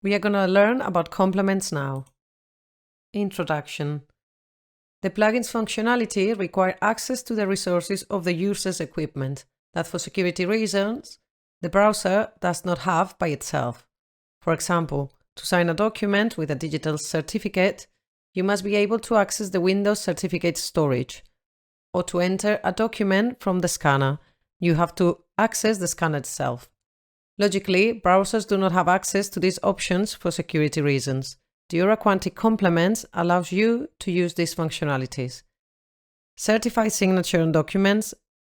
We are going to learn about complements now. Introduction. The plugin's functionality requires access to the resources of the user's equipment that for security reasons, the browser does not have by itself. For example, to sign a document with a digital certificate, you must be able to access the Windows certificate storage. Or to enter a document from the scanner, you have to access the scanner itself. Logically, browsers do not have access to these options for security reasons. The AuraQuantic Complement allows you to use these functionalities. Certified signature on documents,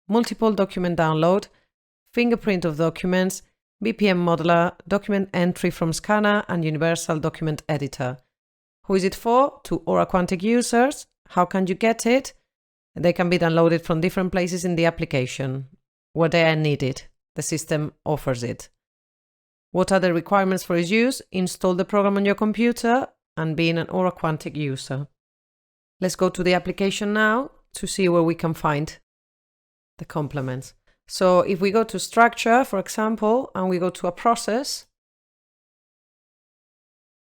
multiple document download, fingerprint of documents, BPM modeler, document entry from scanner, and universal document editor. Who is it for? To AuraQuantic users. How can you get it? They can be downloaded from different places in the application where they are needed. The system offers it. What are the requirements for its use? Install the program on your computer and being an AuraQuantic user. Let's go to the application now to see where we can find the complements. So if we go to structure, for example, and we go to a process,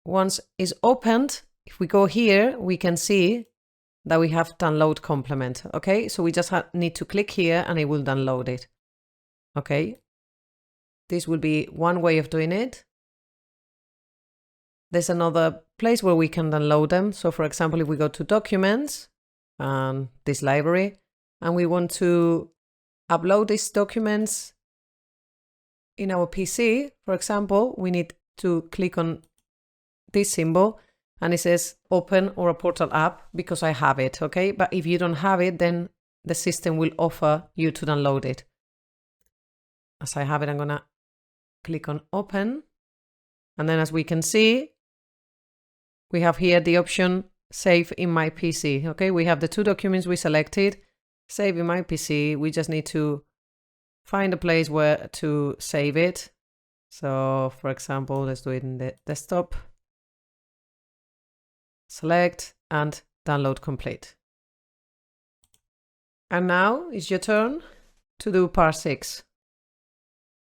once it's opened, if we go here, we can see that we have download complement. Okay, so we just need to click here and it will download it. Okay, this will be one way of doing it. There's another place where we can download them. So for example, if we go to documents and this library, and we want to upload these documents in our PC, for example, we need to click on this symbol and it says open AuraPortal app because I have it, okay? But if you don't have it, then the system will offer you to download it. As I have it, I'm gonna click on open. And then as we can see, we have here the option save in my PC, okay? We have the two documents we selected, save in my PC. We just need to find a place where to save it. So for example, let's do it in the desktop. Select and download complete. And now it's your turn to do part 6.